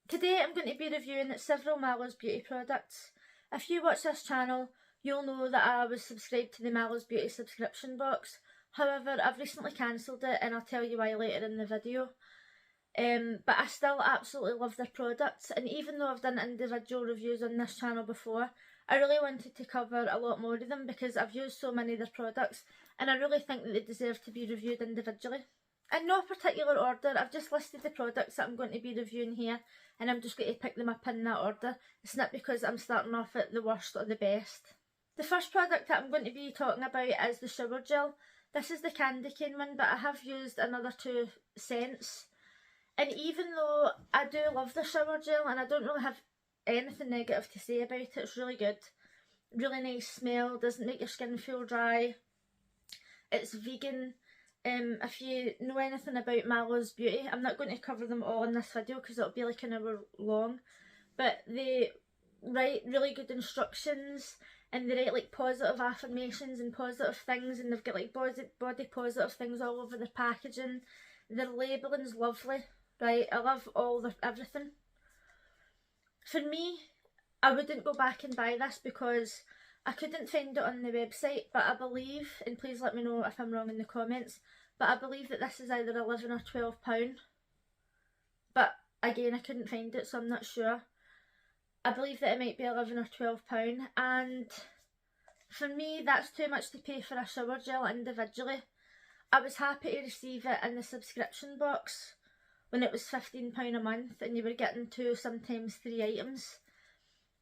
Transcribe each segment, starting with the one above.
Today I'm going to be reviewing several Mallows beauty products. If you watch this channel, you'll know that I was subscribed to the Mallows beauty subscription box. However, I've recently cancelled it and I'll tell you why later in the video. But I still absolutely love their products, and even though I've done individual reviews on this channel before, I really wanted to cover a lot more of them because I've used so many of their products and I really think that they deserve to be reviewed individually. In no particular order, I've just listed the products that I'm going to be reviewing here and I'm just going to pick them up in that order. It's not because I'm starting off at the worst or the best. The first product that I'm going to be talking about is the shower gel. This is the candy cane one, but I have used another two scents. And even though I do love the shower gel and I don't really have anything negative to say about it, it's really good. Really nice smell, doesn't make your skin feel dry. It's vegan. If you know anything about Mallows Beauty, I'm not going to cover them all in this video because it'll be like an hour long, but they write really good instructions and they write like positive affirmations and positive things, and they've got like body positive things all over their packaging. Their labelling's lovely, right? I love everything. For me, I wouldn't go back and buy this because I couldn't find it on the website, but I believe, and please let me know if I'm wrong in the comments, but I believe that this is either £11 or £12. But again, I couldn't find it, so I'm not sure. I believe that it might be £11 or £12, and for me, that's too much to pay for a shower gel individually. I was happy to receive it in the subscription box when it was £15 a month and you were getting 2, sometimes 3 items.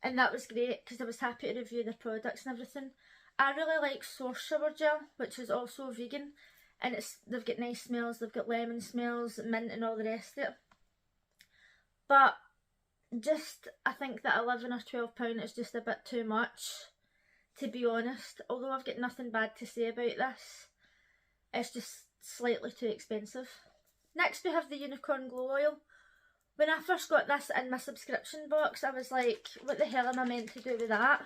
And that was great because I was happy to review the products and everything. I really like Source Shower Gel, which is also vegan, and they've got nice smells, they've got lemon smells, mint and all the rest of it. But I think that £11 or £12 is just a bit too much, to be honest. Although I've got nothing bad to say about this, it's just slightly too expensive. Next we have the Unicorn Glow Oil. When I first got this in my subscription box, I was like, what the hell am I meant to do with that?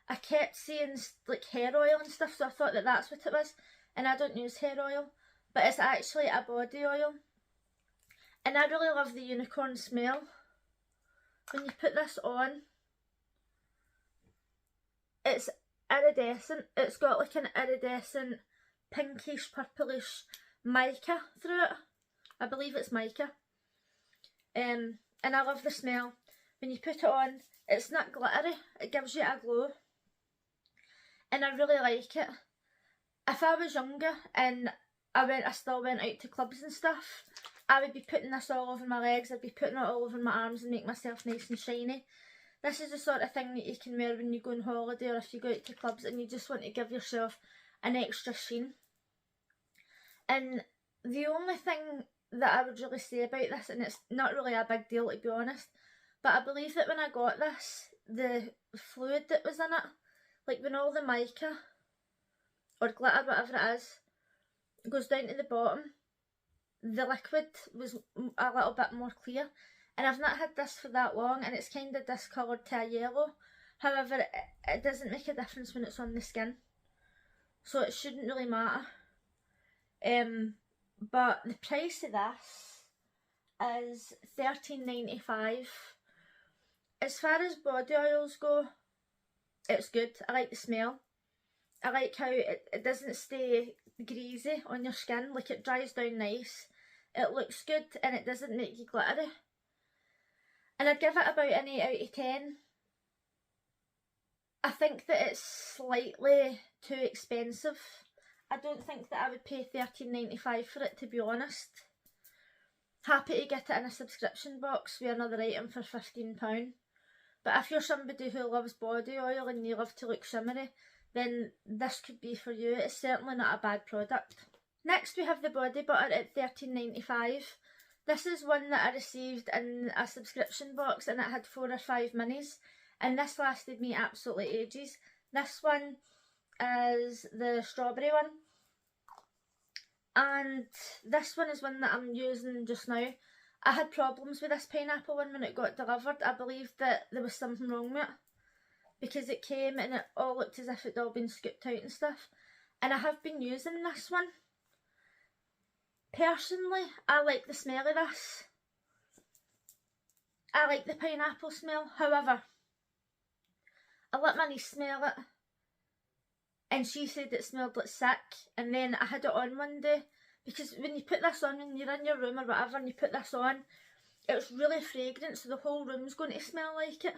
I kept seeing like hair oil and stuff, so I thought that that's what it was. And I don't use hair oil, but it's actually a body oil. And I really love the unicorn smell. When you put this on, it's iridescent. It's got like an iridescent pinkish, purplish mica through it. I believe it's mica. And I love the smell. When you put it on, it's not glittery, it gives you a glow. And I really like it. If I was younger and I still went out to clubs and stuff, I would be putting this all over my legs, I'd be putting it all over my arms and make myself nice and shiny. This is the sort of thing that you can wear when you go on holiday or if you go out to clubs and you just want to give yourself an extra sheen. And the only thing that I would really say about this, and it's not really a big deal to be honest, but I believe that when I got this, the fluid that was in it, like when all the mica or glitter, whatever it is, goes down to the bottom, the liquid was a little bit more clear. And I've not had this for that long and it's kind of discoloured to a yellow. However, it doesn't make a difference when it's on the skin, so it shouldn't really matter. But the price of this is £13.95. As far as body oils go, it's good. I like the smell. I like how it doesn't stay greasy on your skin, like it dries down nice. It looks good and it doesn't make you glittery. And I'd give it about an 8 out of 10. I think that it's slightly too expensive. I don't think that I would pay £13.95 for it, to be honest. Happy to get it in a subscription box with another item for £15. But if you're somebody who loves body oil and you love to look shimmery, then this could be for you. It's certainly not a bad product. Next we have the body butter at £13.95. This is one that I received in a subscription box and it had 4 or 5 minis. And this lasted me absolutely ages. This one is the strawberry one, and this one is one that I'm using just now. I had problems with this pineapple one when it got delivered. I believe that there was something wrong with it because it came and it all looked as if it had all been scooped out and stuff, and I have been using this one. Personally, I like the smell of this. I like the pineapple smell. However, I let my niece smell it and she said it smelled like sick, and then I had it on one day, because when you put this on, when you're in your room or whatever and you put this on, it's really fragrant, so the whole room's going to smell like it.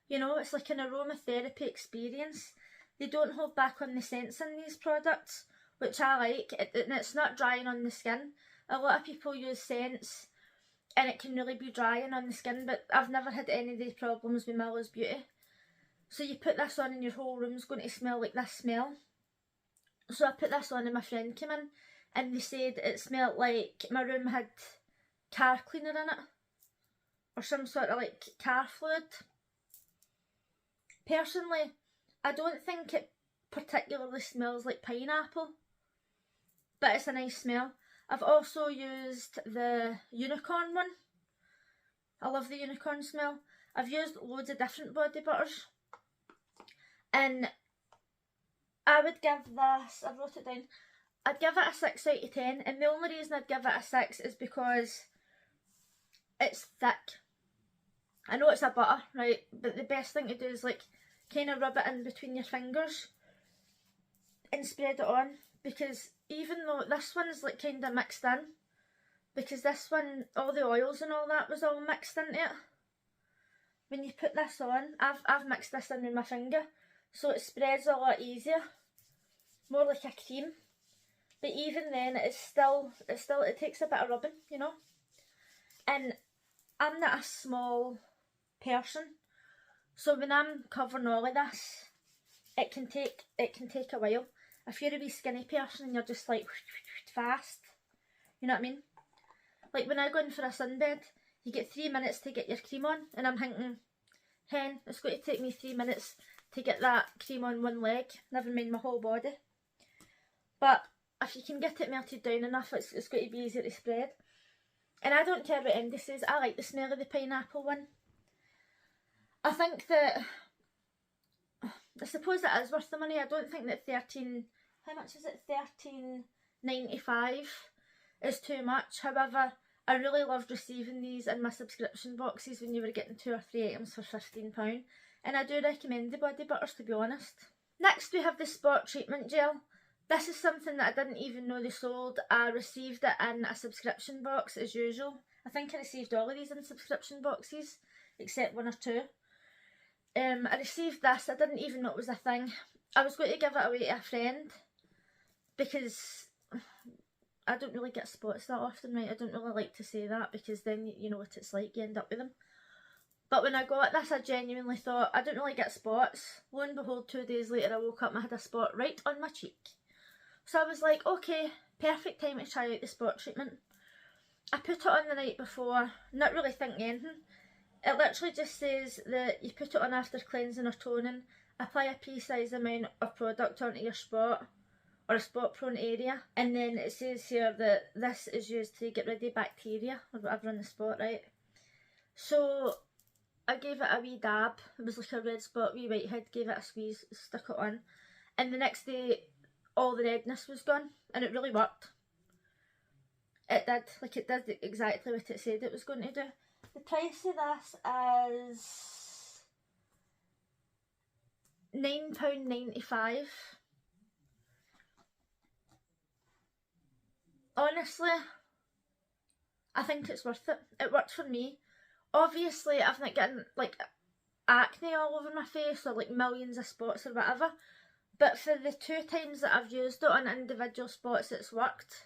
You know, it's like an aromatherapy experience. They don't hold back on the scents in these products, which I like, and it's not drying on the skin. A lot of people use scents and it can really be drying on the skin, but I've never had any of these problems with Mallows Beauty. So you put this on and your whole room's going to smell like this smell. So I put this on and my friend came in and they said it smelled like my room had car cleaner in it, or some sort of like car fluid. Personally, I don't think it particularly smells like pineapple, but it's a nice smell. I've also used the unicorn one. I love the unicorn smell. I've used loads of different body butters, and I would give this, I wrote it down, I'd give it a 6 out of 10, and the only reason I'd give it a 6 is because it's thick. I know it's a butter, right, but the best thing to do is like kind of rub it in between your fingers and spread it on, because even though this one's like kind of mixed in, because this one, all the oils and all that was all mixed into it. When you put this on, I've mixed this in with my finger, so it spreads a lot easier, more like a cream. But even then, it takes a bit of rubbing, you know. And I'm not a small person, so when I'm covering all of this, it can take a while. If you're a wee skinny person and you're just like fast, you know what I mean? Like when I go in for a sunbed, you get 3 minutes to get your cream on, and I'm thinking, hen, it's going to take me 3 minutes to get that cream on one leg, never mind my whole body. But if you can get it melted down enough, it's going to be easier to spread. And I don't care about indices, I like the smell of the pineapple one. I think that, I suppose it is worth the money. I don't think that how much is it, $13.95 is too much. However, I really loved receiving these in my subscription boxes when you were getting 2 or 3 items for £15. And I do recommend the body butters, to be honest. Next we have the Spot Treatment Gel. This is something that I didn't even know they sold. I received it in a subscription box as usual. I think I received all of these in subscription boxes, except 1 or 2. I received this, I didn't even know it was a thing. I was going to give it away to a friend, because I don't really get spots that often, right? I don't really like to say that, because then you know what it's like, you end up with them. But when I got this, I genuinely thought, I don't really get spots. Lo and behold, 2 days later I woke up and I had a spot right on my cheek. So I was like, okay, perfect time to try out the spot treatment. I put it on the night before, not really thinking anything. It literally just says that you put it on after cleansing or toning, apply a pea-sized amount of product onto your spot or a spot prone area, and then it says here that this is used to get rid of bacteria or whatever on the spot, right? So I gave it a wee dab. It was like a red spot, wee whitehead, gave it a squeeze, stuck it on, and the next day all the redness was gone, and it really worked. It did, like it did exactly what it said it was going to do. The price of this is £9.95. Honestly, I think it's worth it. It worked for me. Obviously, I've not gotten like acne all over my face or like millions of spots or whatever, but for the 2 times that I've used it on individual spots, it's worked.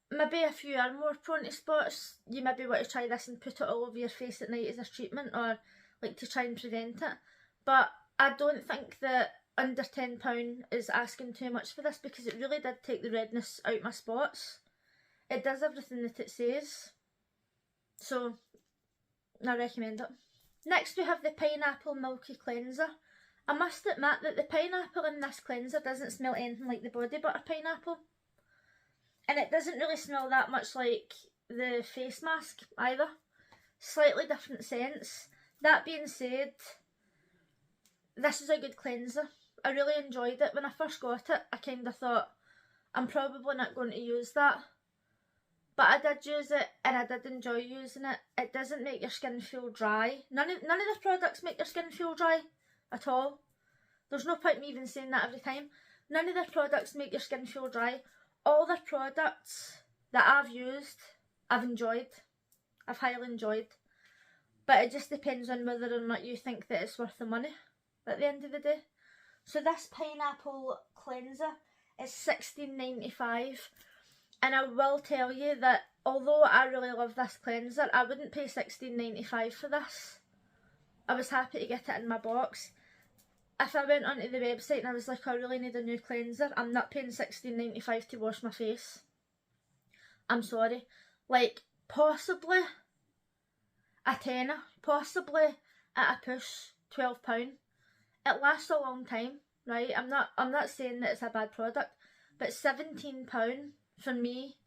Maybe if you are more prone to spots, you maybe want to try this and put it all over your face at night as a treatment, or like to try and prevent it. But I don't think that under £10 is asking too much for this, because it really did take the redness out my spots. It does everything that it says, so I recommend it. Next we have the Pineapple Milky Cleanser. I must admit that the pineapple in this cleanser doesn't smell anything like the body butter pineapple. And it doesn't really smell that much like the face mask either. Slightly different scents. That being said, this is a good cleanser. I really enjoyed it. When I first got it, I kind of thought, I'm probably not going to use that. but I did use it and I did enjoy using it. It doesn't make your skin feel dry. None of the products make your skin feel dry at all. There's no point in me even saying that every time. None of the products make your skin feel dry. All the products that I've used, I've enjoyed. I've highly enjoyed. But it just depends on whether or not you think that it's worth the money at the end of the day. So this pineapple cleanser is $16.95. And I will tell you that although I really love this cleanser, I wouldn't pay $16.95 for this. I was happy to get it in my box. If I went onto the website and I was like, I really need a new cleanser, I'm not paying $16.95 to wash my face. I'm sorry. Like, possibly a tenner, possibly at a push, £12. It lasts a long time, right? I'm not saying that it's a bad product, but £17 for me,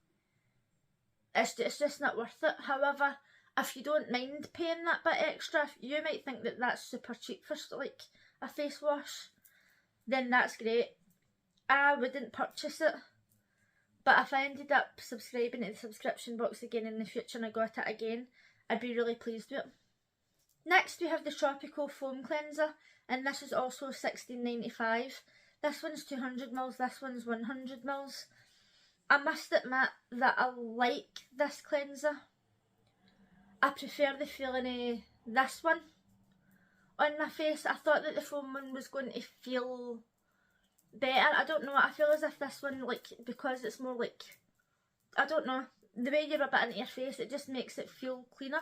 it's just not worth it. However, if you don't mind paying that bit extra, you might think that that's super cheap for like a face wash, then that's great. I wouldn't purchase it, but if I ended up subscribing to the subscription box again in the future and I got it again, I'd be really pleased with it. Next we have the Tropical Foam Cleanser, and this is also $16.95. This one's 200ml, this one's 100ml. I must admit that I like this cleanser. I prefer the feeling of this one on my face. I thought that the foam one was going to feel better. I don't know, I feel as if this one, like, because it's more like, I don't know, the way you rub it into your face, it just makes it feel cleaner.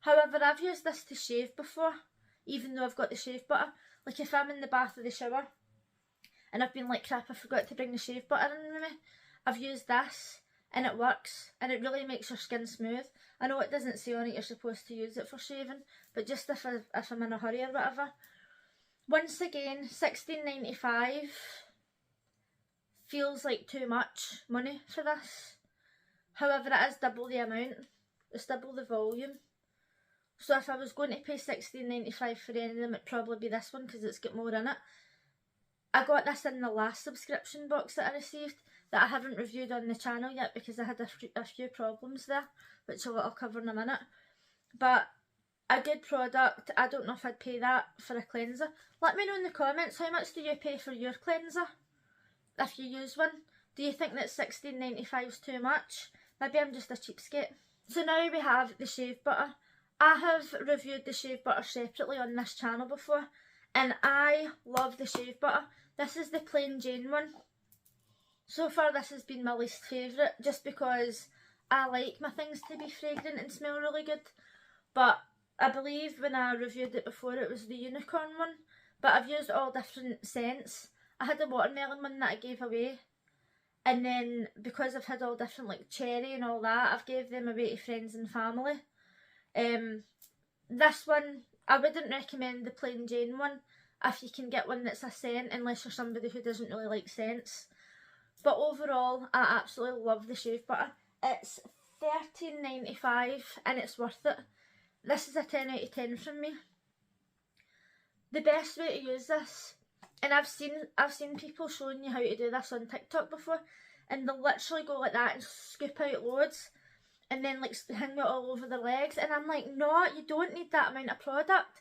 However, I've used this to shave before, even though I've got the shave butter. Like if I'm in the bath or the shower and I've been like, crap, I forgot to bring the shave butter in with me, I've used this and it works, and it really makes your skin smooth. I know it doesn't say on it you're supposed to use it for shaving, but just if I'm in a hurry or whatever. Once again, $16.95 feels like too much money for this. However, it is double the amount, it's double the volume. So if I was going to pay $16.95 for any of them, it'd probably be this one because it's got more in it. I got this in the last subscription box that I received that I haven't reviewed on the channel yet because I had a few problems there, which I'll cover in a minute. But a good product. I don't know if I'd pay that for a cleanser. Let me know in the comments, how much do you pay for your cleanser if you use one? Do you think that $16.95 is too much? Maybe I'm just a cheapskate. So now we have the shave butter. I have reviewed the shave butter separately on this channel before, and I love the shave butter. This is the plain Jane one. So far this has been my least favourite, just because I like my things to be fragrant and smell really good. But I believe when I reviewed it before it was the unicorn one, but I've used all different scents. I had the watermelon one that I gave away, and then because I've had all different like cherry and all that, I've gave them away to friends and family. This one, I wouldn't recommend the plain Jane one if you can get one that's a scent, unless you're somebody who doesn't really like scents. But overall, I absolutely love the shave butter. It's $13.95 and it's worth it. This is a 10 out of 10 from me. The best way to use this, and I've seen people showing you how to do this on TikTok before, and they'll literally go like that and scoop out loads and then like hang it all over their legs, and I'm like, no, you don't need that amount of product.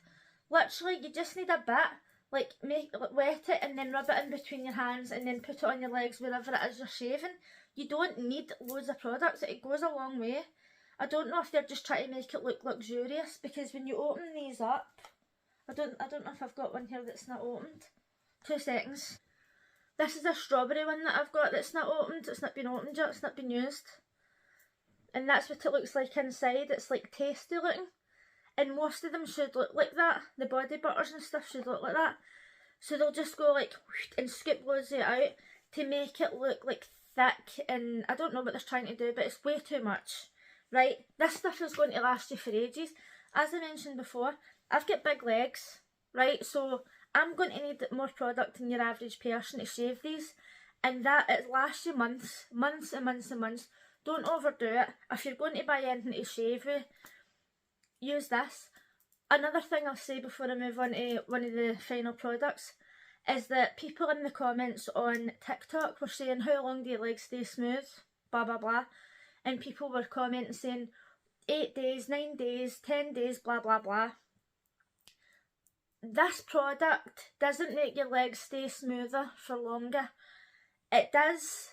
Literally, you just need a bit. Like, wet it and then rub it in between your hands and then put it on your legs wherever it is you're shaving. You don't need loads of products. It goes a long way. I don't know if they're just trying to make it look luxurious, because when you open these up, I don't know if I've got one here that's not opened. 2 seconds. This is a strawberry one that I've got that's not opened. It's not been opened yet. It's not been used. And that's what it looks like inside. It's like tasty looking. And most of them should look like that. The body butters and stuff should look like that. So they'll just go like and scoop loads of it out to make it look like thick, and I don't know what they're trying to do, but it's way too much. Right, this stuff is going to last you for ages. As I mentioned before, I've got big legs, right, so I'm going to need more product than your average person to shave these, and that it lasts you months and months and months. Don't overdo it. If you're going to buy anything to shave with, use this. Another thing I'll say before I move on to one of the final products is that people in the comments on TikTok were saying, how long do your legs stay smooth, blah blah blah, and people were commenting saying 8 days, 9 days, 10 days, blah blah blah. This product doesn't make your legs stay smoother for longer. It does,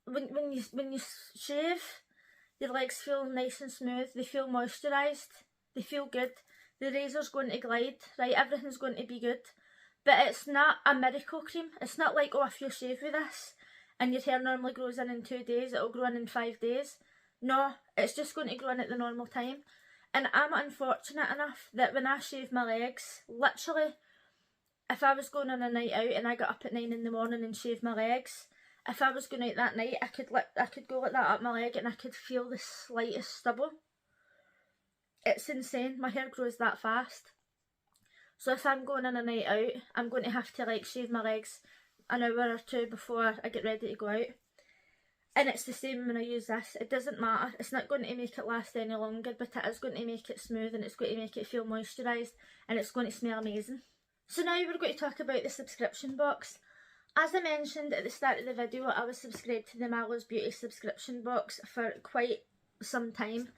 when you shave, your legs feel nice and smooth, they feel moisturised, they feel good, the razor's going to glide, right, everything's going to be good. But it's not a miracle cream. It's not like, oh, if you shave with this and your hair normally grows in 2 days, it'll grow in 5 days. No, it's just going to grow in at the normal time. And I'm unfortunate enough that when I shave my legs, literally, if I was going on a night out and I got up at 9 in the morning and shaved my legs, if I was going out that night, I could go like that up my leg and I could feel the slightest stubble. It's insane. My hair grows that fast. So if I'm going on a night out, I'm going to have to like shave my legs an hour or two before I get ready to go out. And it's the same when I use this. It doesn't matter. It's not going to make it last any longer, but it is going to make it smooth and it's going to make it feel moisturised and it's going to smell amazing. So now we're going to talk about the subscription box. As I mentioned at the start of the video, I was subscribed to the Mallows Beauty subscription box for quite some time.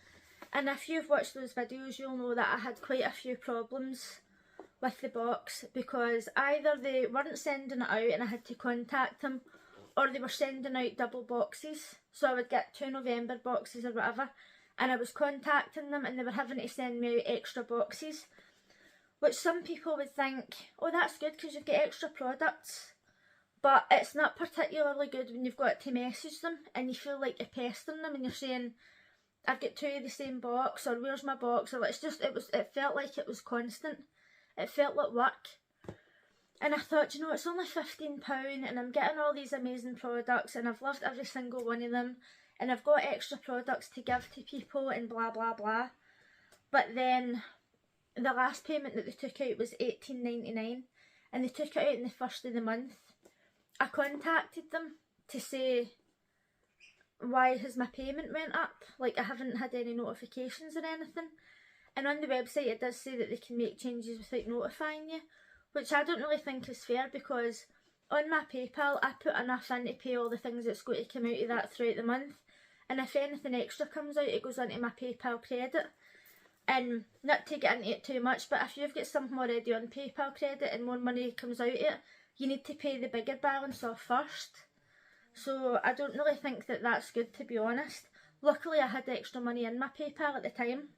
And if you've watched those videos, you'll know that I had quite a few problems with the box because either they weren't sending it out and I had to contact them, or they were sending out double boxes. So I would get 2 November boxes or whatever, and I was contacting them and they were having to send me out extra boxes, which some people would think, oh, that's good because you get extra products. But it's not particularly good when you've got to message them and you feel like you're pestering them and you're saying, I've got 2 of the same box, or where's my box, or it's just, it felt like it was constant. It felt like work. And I thought, you know, it's only £15 and I'm getting all these amazing products and I've loved every single one of them and I've got extra products to give to people and blah blah blah. But then the last payment that they took out was $18.99 and they took it out in the first of the month. I contacted them to say, why has my payment went up? Like, I haven't had any notifications or anything. And on the website it does say that they can make changes without notifying you, which I don't really think is fair because on my PayPal I put enough in to pay all the things that's going to come out of that throughout the month, and if anything extra comes out it goes onto my PayPal credit. And not to get into it too much, but if you've got something already on PayPal credit and more money comes out of it, you need to pay the bigger balance off first. So I don't really think that that's good, to be honest. Luckily I had extra money in my PayPal at the time.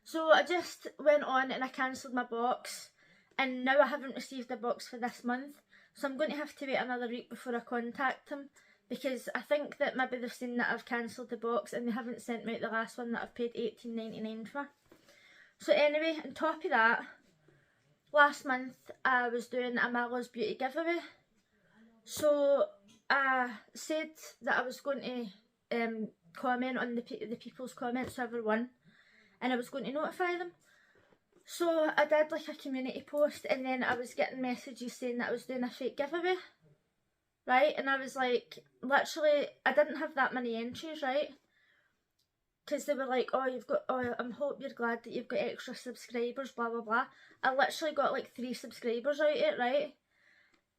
So I just went on and I cancelled my box, and now I haven't received a box for this month, so I'm going to have to wait another week before I contact them, because I think that maybe they've seen that I've cancelled the box and they haven't sent me out the last one that I've paid $18.99 for. So anyway, on top of that, last month I was doing a Mallows Beauty giveaway. So I said that I was going to comment on the people's comments, whoever won, and I was going to notify them. So I did like a community post, and then I was getting messages saying that I was doing a fake giveaway, right? And I was like, literally, I didn't have that many entries, right? Because they were like, oh, I hope you're glad that you've got extra subscribers, blah blah blah. I literally got like 3 subscribers out of it, right?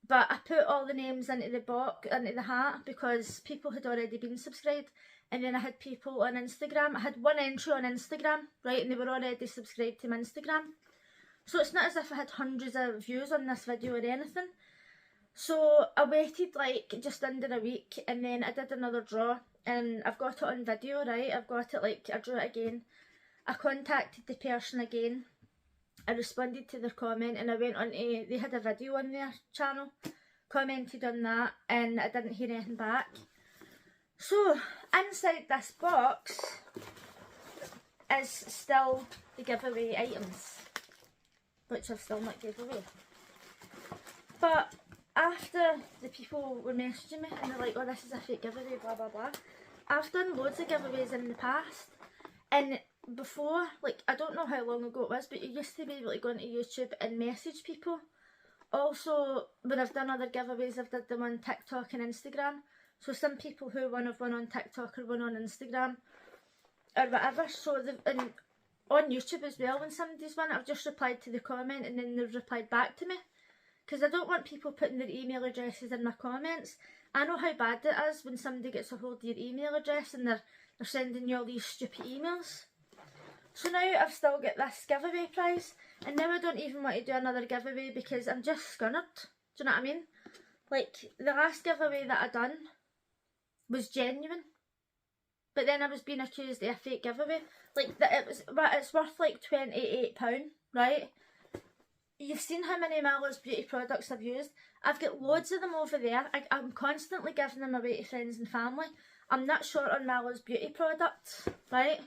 But I put all the names into the hat because people had already been subscribed. And then I had people on Instagram. I had 1 entry on Instagram, right, and they were already subscribed to my Instagram. So it's not as if I had hundreds of views on this video or anything. So I waited like just under a week, and then I did another draw, and I've got it on video, right, I've got it, like, I drew it again. I contacted the person again, I responded to their comment, and I went on to, they had a video on their channel, commented on that, and I didn't hear anything back. So, inside this box is still the giveaway items, which I've still not given away. But after the people were messaging me and they're like, oh, this is a fake giveaway, blah blah blah, I've done loads of giveaways in the past, and before, like, I don't know how long ago it was, but you used to be able to go into YouTube and message people. Also, when I've done other giveaways, I've done them on TikTok and Instagram. So some people who won have won on TikTok or won on Instagram or whatever. So and on YouTube as well, when somebody's won, I've just replied to the comment and then they've replied back to me. Because I don't want people putting their email addresses in my comments. I know how bad it is when somebody gets a hold of your email address and they're they're sending you all these stupid emails. So now I've still got this giveaway prize, and now I don't even want to do another giveaway because I'm just scunnered. Do you know what I mean? Like, the last giveaway that I done was genuine, but then I was being accused of a fake giveaway. Like, it's worth like £28, right? You've seen how many Mallows beauty products I've used. I've got loads of them over there. I'm constantly giving them away to friends and family. I'm not short on Mallows beauty products, right?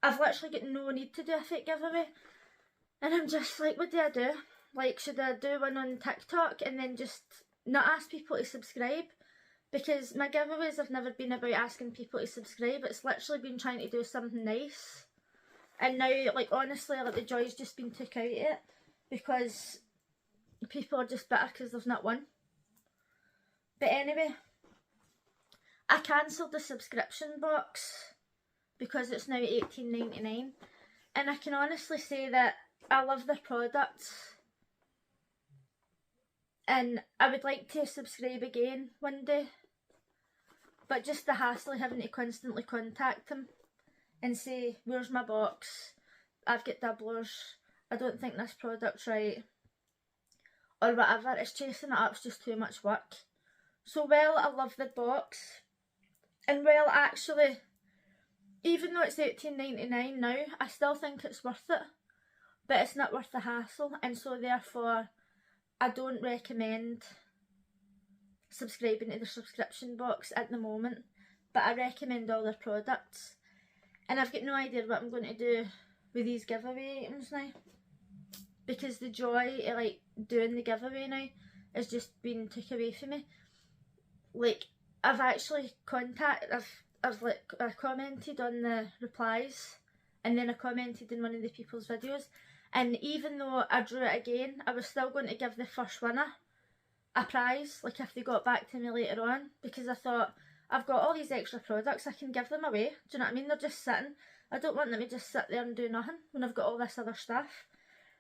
I've literally got no need to do a fake giveaway. And I'm just like, what do I do? Like, should I do one on TikTok and then just not ask people to subscribe? Because my giveaways have never been about asking people to subscribe. It's literally been trying to do something nice. And now, like, honestly, like, the joy's just been took out of it. Because people are just bitter because there's not one. But anyway, I cancelled the subscription box because it's now $18.99, and I can honestly say that I love their products and I would like to subscribe again one day, but just the hassle of having to constantly contact them and say, where's my box, I've got doublers, I don't think this product's right, or whatever. It's chasing it up, it's just too much work. So while I love the box, and well, actually, even though it's $18.99 now, I still think it's worth it, but it's not worth the hassle, and so therefore I don't recommend subscribing to the subscription box at the moment, but I recommend all their products. And I've got no idea what I'm going to do with these giveaway items now, because the joy of like doing the giveaway now has just been took away from me. Like, I've actually I commented on the replies, and then I commented in one of the people's videos, and even though I drew it again, I was still going to give the first winner a prize, like if they got back to me later on, because I thought, I've got all these extra products, I can give them away. Do you know what I mean? They're just sitting. I don't want them to just sit there and do nothing when I've got all this other stuff.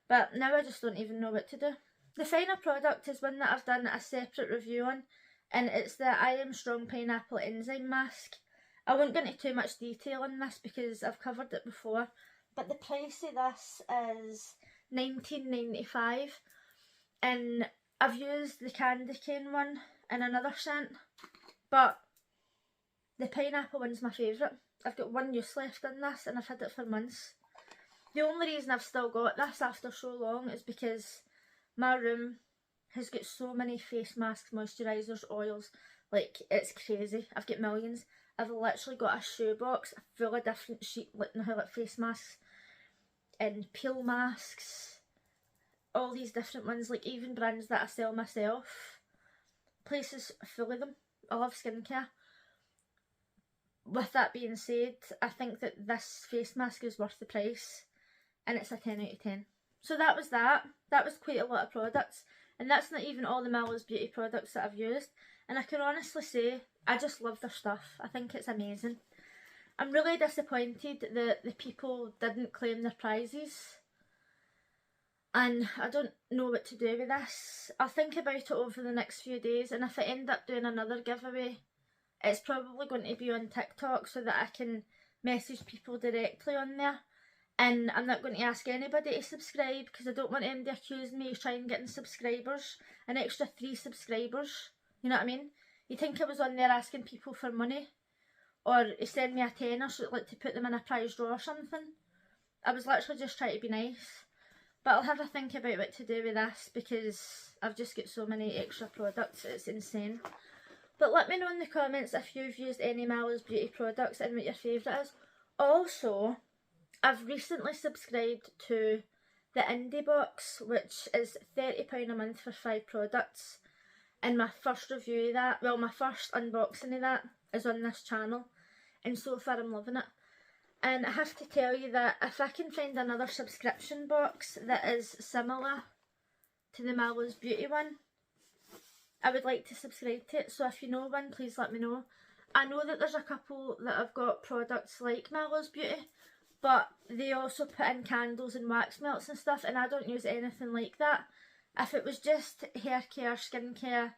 But now I just don't even know what to do. The final product is one that I've done a separate review on, and it's the I Am Strong Pineapple Enzyme Mask. I won't go into too much detail on this because I've covered it before, but the price of this is $19.95, and I've used the candy cane one and another scent, but the pineapple one's my favourite. I've got one use left in this and I've had it for months. The only reason I've still got this after so long is because my room has got so many face masks, moisturisers, oils, like it's crazy. I've got millions. I've literally got a shoebox full of different like face masks and peel masks, all these different ones, like even brands that I sell myself. Places full of them. I love skincare. With that being said, I think that this face mask is worth the price, and it's a 10 out of 10. So that was that. That was quite a lot of products, and that's not even all the Mallows beauty products that I've used. And I can honestly say, I just love their stuff. I think it's amazing. I'm really disappointed that the people didn't claim their prizes, and I don't know what to do with this. I'll think about it over the next few days, and if I end up doing another giveaway, it's probably going to be on TikTok so that I can message people directly on there. And I'm not going to ask anybody to subscribe because I don't want them to accuse me of trying getting subscribers, an extra 3 subscribers. You know what I mean? You think I was on there asking people for money, or send me a tenner so like to put them in a prize draw or something? I was literally just trying to be nice. But I'll have a think about what to do with this because I've just got so many extra products, it's insane. But let me know in the comments if you've used any Mallows beauty products and what your favourite is. Also, I've recently subscribed to the Indie Box, which is £30 a month for 5 products. And my first review of that, well, my first unboxing of that is on this channel. And so far I'm loving it. And I have to tell you that if I can find another subscription box that is similar to the Mallows beauty one, I would like to subscribe to it. So if you know one, please let me know. I know that there's a couple that have got products like Mallows beauty, but they also put in candles and wax melts and stuff, and I don't use anything like that. If it was just hair care, skincare,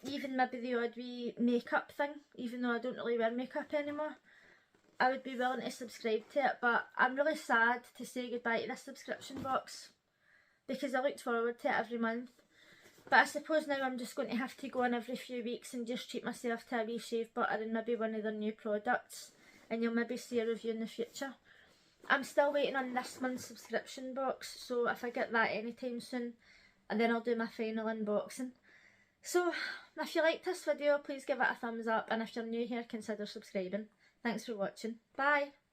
even maybe the odd wee makeup thing, even though I don't really wear makeup anymore, I would be willing to subscribe to it, but I'm really sad to say goodbye to this subscription box because I looked forward to it every month. But I suppose now I'm just going to have to go in every few weeks and just treat myself to a wee shave butter and maybe one of their new products, and you'll maybe see a review in the future. I'm still waiting on this month's subscription box, so if I get that anytime soon, and then I'll do my final unboxing. So if you liked this video, please give it a thumbs up, and if you're new here, consider subscribing. Thanks for watching. Bye!